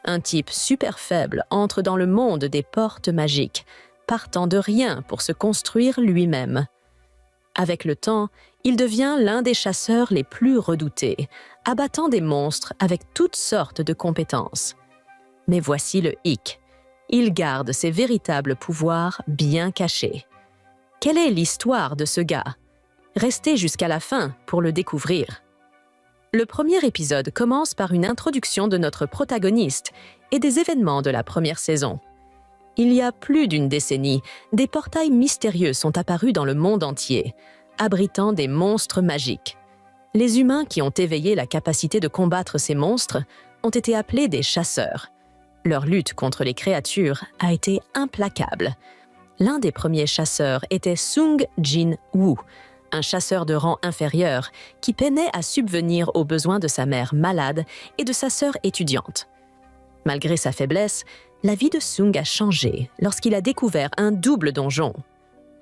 Un type super faible entre dans le monde des portes magiques, partant de rien pour se construire lui-même. Avec le temps, il devient l'un des chasseurs les plus redoutés, abattant des monstres avec toutes sortes de compétences. Mais voici le hic. Il garde ses véritables pouvoirs bien cachés. Quelle est l'histoire de ce gars? Restez jusqu'à la fin pour le découvrir. Le premier épisode commence par une introduction de notre protagoniste et des événements de la première saison. Il y a plus d'une décennie, des portails mystérieux sont apparus dans le monde entier, abritant des monstres magiques. Les humains qui ont éveillé la capacité de combattre ces monstres ont été appelés des chasseurs. Leur lutte contre les créatures a été implacable. L'un des premiers chasseurs était Sung Jin Woo, un chasseur de rang inférieur qui peinait à subvenir aux besoins de sa mère malade et de sa sœur étudiante. Malgré sa faiblesse, la vie de Sung a changé lorsqu'il a découvert un double donjon.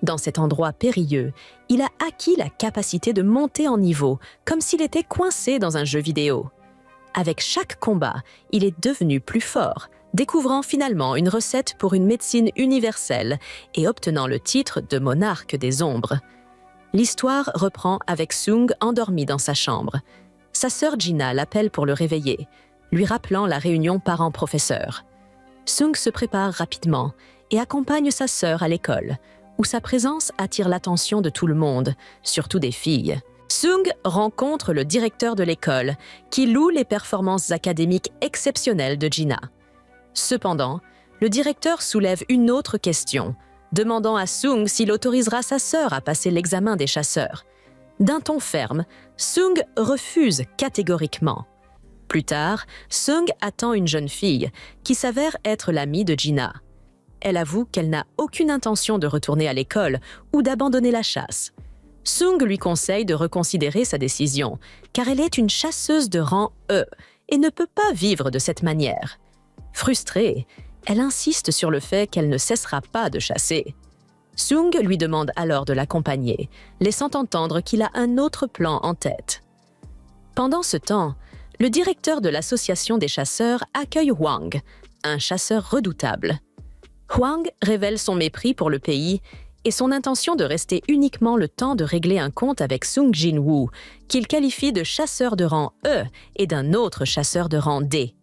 Dans cet endroit périlleux, il a acquis la capacité de monter en niveau, comme s'il était coincé dans un jeu vidéo. Avec chaque combat, il est devenu plus fort, découvrant finalement une recette pour une médecine universelle et obtenant le titre de monarque des ombres. L'histoire reprend avec Sung endormi dans sa chambre. Sa sœur Gina l'appelle pour le réveiller, lui rappelant la réunion parents-professeurs. Sung se prépare rapidement et accompagne sa sœur à l'école, où sa présence attire l'attention de tout le monde, surtout des filles. Sung rencontre le directeur de l'école, qui loue les performances académiques exceptionnelles de Gina. Cependant, le directeur soulève une autre question, demandant à Sung s'il autorisera sa sœur à passer l'examen des chasseurs. D'un ton ferme, Sung refuse catégoriquement. Plus tard, Sung attend une jeune fille, qui s'avère être l'amie de Gina. Elle avoue qu'elle n'a aucune intention de retourner à l'école ou d'abandonner la chasse. Sung lui conseille de reconsidérer sa décision, car elle est une chasseuse de rang E et ne peut pas vivre de cette manière. Frustrée, elle insiste sur le fait qu'elle ne cessera pas de chasser. Sung lui demande alors de l'accompagner, laissant entendre qu'il a un autre plan en tête. Pendant ce temps, le directeur de l'association des chasseurs accueille Hwang, un chasseur redoutable. Hwang révèle son mépris pour le pays et son intention de rester uniquement le temps de régler un compte avec Sung Jin Woo, qu'il qualifie de chasseur de rang E et d'un autre chasseur de rang D.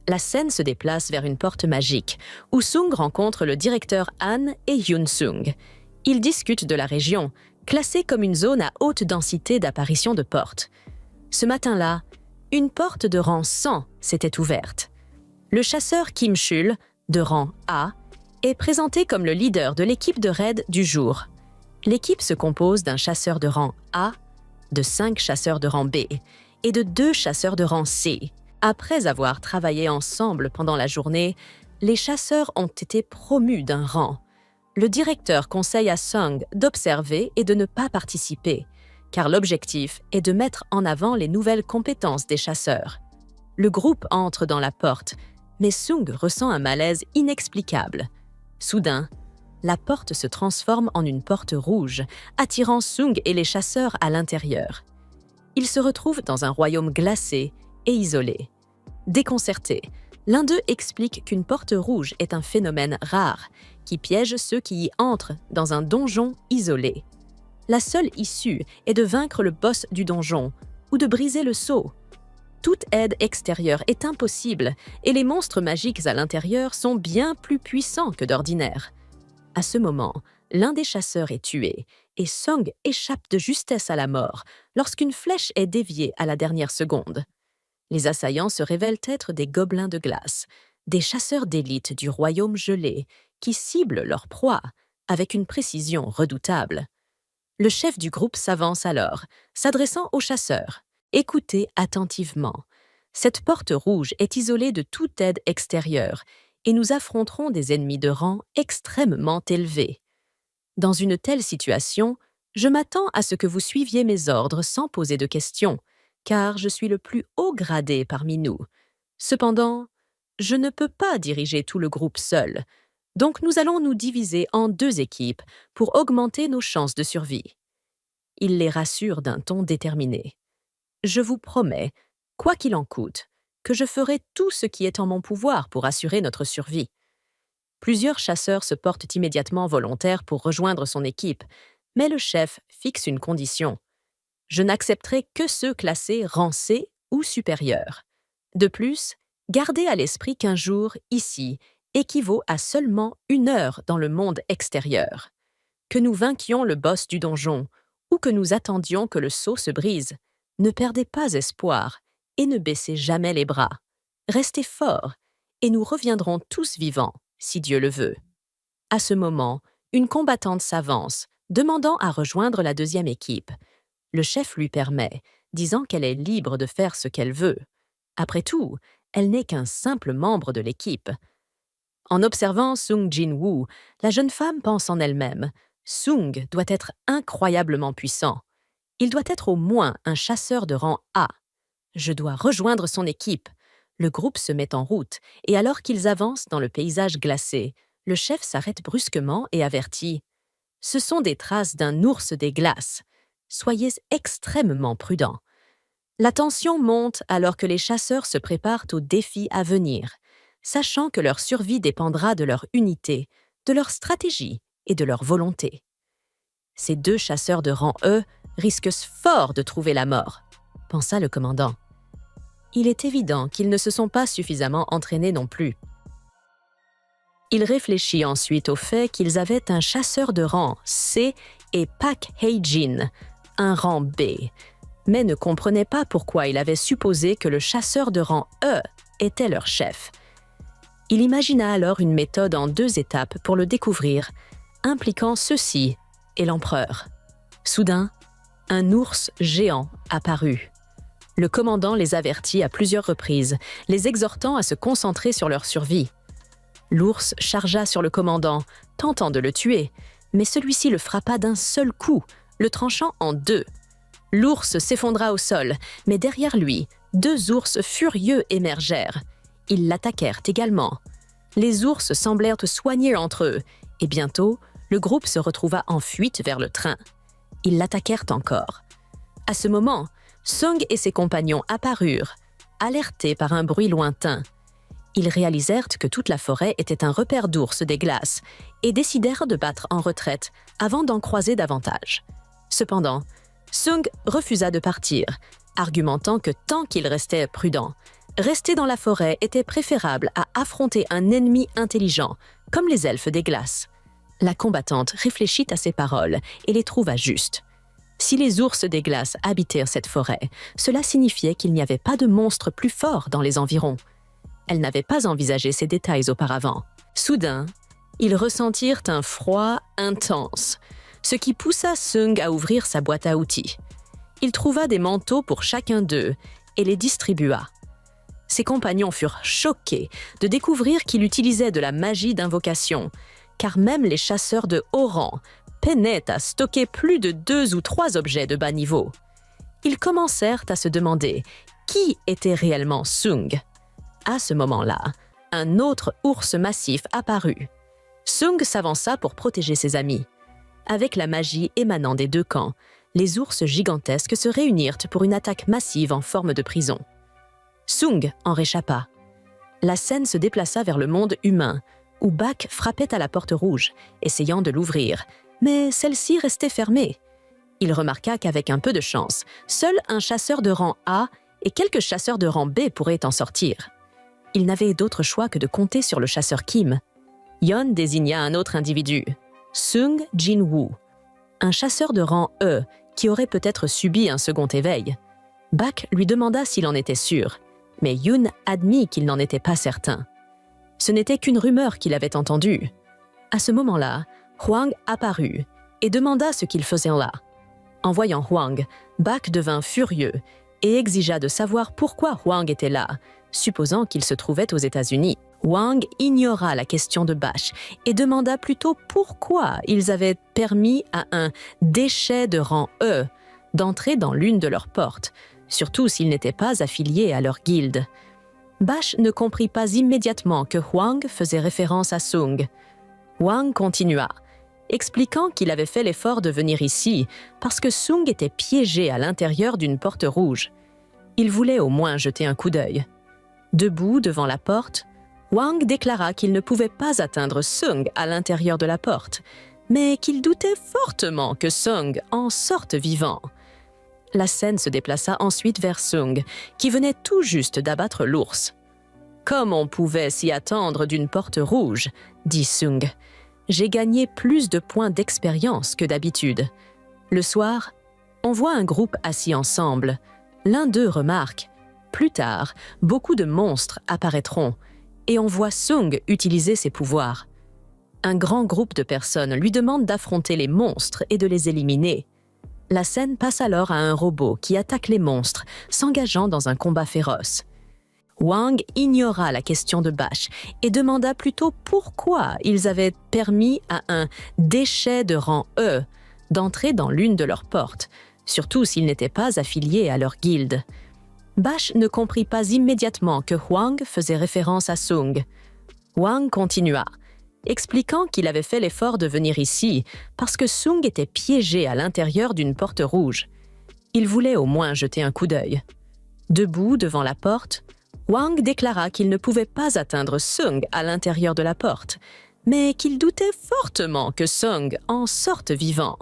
La scène se déplace vers une porte magique, où Sung rencontre le directeur Han et Yoon Sung. Ils discutent de la région, classée comme une zone à haute densité d'apparition de portes. Ce matin-là, une porte de rang 100 s'était ouverte. Le chasseur Kim Chul, de rang A, est présenté comme le leader de l'équipe de raid du jour. L'équipe se compose d'un chasseur de rang A, de 5 chasseurs de rang B et de 2 chasseurs de rang C. Après avoir travaillé ensemble pendant la journée, les chasseurs ont été promus d'un rang. Le directeur conseille à Sung d'observer et de ne pas participer, car l'objectif est de mettre en avant les nouvelles compétences des chasseurs. Le groupe entre dans la porte, mais Sung ressent un malaise inexplicable. Soudain, la porte se transforme en une porte rouge, attirant Sung et les chasseurs à l'intérieur. Ils se retrouvent dans un royaume glacé et isolé. Déconcerté, l'un d'eux explique qu'une porte rouge est un phénomène rare qui piège ceux qui y entrent dans un donjon isolé. La seule issue est de vaincre le boss du donjon ou de briser le sceau. Toute aide extérieure est impossible et les monstres magiques à l'intérieur sont bien plus puissants que d'ordinaire. À ce moment, l'un des chasseurs est tué et Sung échappe de justesse à la mort lorsqu'une flèche est déviée à la dernière seconde. Les assaillants se révèlent être des gobelins de glace, des chasseurs d'élite du royaume gelé qui ciblent leur proie avec une précision redoutable. Le chef du groupe s'avance alors, s'adressant aux chasseurs. Écoutez attentivement. Cette porte rouge est isolée de toute aide extérieure et nous affronterons des ennemis de rang extrêmement élevés. Dans une telle situation, je m'attends à ce que vous suiviez mes ordres sans poser de questions, car je suis le plus haut gradé parmi nous. Cependant, je ne peux pas diriger tout le groupe seul, donc nous allons nous diviser en 2 équipes pour augmenter nos chances de survie. Il les rassure d'un ton déterminé. Je vous promets, quoi qu'il en coûte, que je ferai tout ce qui est en mon pouvoir pour assurer notre survie. » Plusieurs chasseurs se portent immédiatement volontaires pour rejoindre son équipe, mais le chef fixe une condition. « Je n'accepterai que ceux classés rang C ou supérieur. » De plus, gardez à l'esprit qu'un jour, ici, équivaut à seulement 1 heure dans le monde extérieur. Que nous vainquions le boss du donjon ou que nous attendions que le sceau se brise, ne perdez pas espoir et ne baissez jamais les bras. Restez forts et nous reviendrons tous vivants, si Dieu le veut. À ce moment, une combattante s'avance, demandant à rejoindre la deuxième équipe. Le chef lui permet, disant qu'elle est libre de faire ce qu'elle veut. Après tout, elle n'est qu'un simple membre de l'équipe. En observant Sung Jin-woo, la jeune femme pense en elle-même « Sung doit être incroyablement puissant. Il doit être au moins un chasseur de rang A. Je dois rejoindre son équipe. » Le groupe se met en route, et alors qu'ils avancent dans le paysage glacé, le chef s'arrête brusquement et avertit « Ce sont des traces d'un ours des glaces. Soyez extrêmement prudents. » La tension monte alors que les chasseurs se préparent au défi à venir, sachant que leur survie dépendra de leur unité, de leur stratégie et de leur volonté. Ces 2 chasseurs de rang E risquent fort de trouver la mort, pensa le commandant. Il est évident qu'ils ne se sont pas suffisamment entraînés non plus. Il réfléchit ensuite au fait qu'ils avaient un chasseur de rang C et Pak Hye-jin, un rang B, mais ne comprenait pas pourquoi il avait supposé que le chasseur de rang E était leur chef. Il imagina alors une méthode en 2 étapes pour le découvrir, impliquant ceux-ci et l'empereur. Soudain, un ours géant apparut. Le commandant les avertit à plusieurs reprises, les exhortant à se concentrer sur leur survie. L'ours chargea sur le commandant, tentant de le tuer, mais celui-ci le frappa d'un seul coup, le tranchant en 2. L'ours s'effondra au sol, mais derrière lui, 2 ours furieux émergèrent. Ils l'attaquèrent également. Les ours semblèrent soigner entre eux, et bientôt, le groupe se retrouva en fuite vers le train. Ils l'attaquèrent encore. À ce moment, Sung et ses compagnons apparurent, alertés par un bruit lointain. Ils réalisèrent que toute la forêt était un repère d'ours des glaces et décidèrent de battre en retraite avant d'en croiser davantage. Cependant, Sung refusa de partir, argumentant que tant qu'il restait prudent, rester dans la forêt était préférable à affronter un ennemi intelligent, comme les elfes des glaces. La combattante réfléchit à ces paroles et les trouva justes. Si les ours des glaces habitaient cette forêt, cela signifiait qu'il n'y avait pas de monstre plus fort dans les environs. Elle n'avait pas envisagé ces détails auparavant. Soudain, ils ressentirent un froid intense, ce qui poussa Sung à ouvrir sa boîte à outils. Il trouva des manteaux pour chacun d'eux et les distribua. Ses compagnons furent choqués de découvrir qu'il utilisait de la magie d'invocation, car même les chasseurs de haut rang peinaient à stocker plus de 2 ou 3 objets de bas niveau. Ils commencèrent à se demander qui était réellement Sung. À ce moment-là, un autre ours massif apparut. Sung s'avança pour protéger ses amis. Avec la magie émanant des 2 camps, les ours gigantesques se réunirent pour une attaque massive en forme de prison. Sung en réchappa. La scène se déplaça vers le monde humain, où Bak frappait à la porte rouge, essayant de l'ouvrir, mais celle-ci restait fermée. Il remarqua qu'avec un peu de chance, seul un chasseur de rang A et quelques chasseurs de rang B pourraient en sortir. Il n'avait d'autre choix que de compter sur le chasseur Kim. Yeon désigna un autre individu, Sung Jin-woo, un chasseur de rang E qui aurait peut-être subi un second éveil. Bak lui demanda s'il en était sûr, mais Yoon admit qu'il n'en était pas certain. Ce n'était qu'une rumeur qu'il avait entendue. À ce moment-là, Hwang apparut et demanda ce qu'il faisait là. En voyant Hwang, Bak devint furieux et exigea de savoir pourquoi Hwang était là, supposant qu'il se trouvait aux États-Unis. Hwang ignora la question de Bash et demanda plutôt pourquoi ils avaient permis à un déchet de rang E d'entrer dans l'une de leurs portes, surtout s'il n'était pas affilié à leur guilde. Bash ne comprit pas immédiatement que Hwang faisait référence à Sung. Hwang continua, expliquant qu'il avait fait l'effort de venir ici parce que Sung était piégé à l'intérieur d'une porte rouge. Il voulait au moins jeter un coup d'œil. Debout devant la porte, Wang déclara qu'il ne pouvait pas atteindre Sung à l'intérieur de la porte, mais qu'il doutait fortement que Sung en sorte vivant. La scène se déplaça ensuite vers Sung, qui venait tout juste d'abattre l'ours. « Comme on pouvait s'y attendre d'une porte rouge, » dit Sung. « J'ai gagné plus de points d'expérience que d'habitude. » Le soir, on voit un groupe assis ensemble. L'un d'eux remarque « Plus tard, beaucoup de monstres apparaîtront » et on voit Sung utiliser ses pouvoirs. Un grand groupe de personnes lui demande d'affronter les monstres et de les éliminer. La scène passe alors à un robot qui attaque les monstres, s'engageant dans un combat féroce. Wang ignora la question de Bash et demanda plutôt pourquoi ils avaient permis à un déchet de rang E d'entrer dans l'une de leurs portes, surtout s'il n'était pas affilié à leur guilde. Bash ne comprit pas immédiatement que Wang faisait référence à Sung. Wang continua, expliquant qu'il avait fait l'effort de venir ici parce que Sung était piégé à l'intérieur d'une porte rouge. Il voulait au moins jeter un coup d'œil. Debout devant la porte, Wang déclara qu'il ne pouvait pas atteindre Sung à l'intérieur de la porte, mais qu'il doutait fortement que Sung en sorte vivant.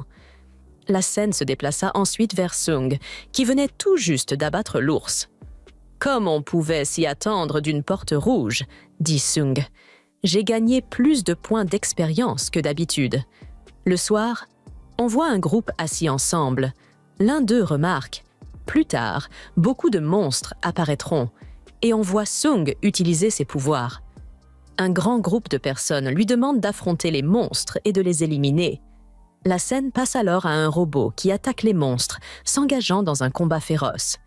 La scène se déplaça ensuite vers Sung, qui venait tout juste d'abattre l'ours. « Comme on pouvait s'y attendre d'une porte rouge, » dit Sung. « J'ai gagné plus de points d'expérience que d'habitude. » Le soir, on voit un groupe assis ensemble. L'un d'eux remarque « Plus tard, beaucoup de monstres apparaîtront » et on voit Sung utiliser ses pouvoirs. Un grand groupe de personnes lui demande d'affronter les monstres et de les éliminer. La scène passe alors à un robot qui attaque les monstres, s'engageant dans un combat féroce.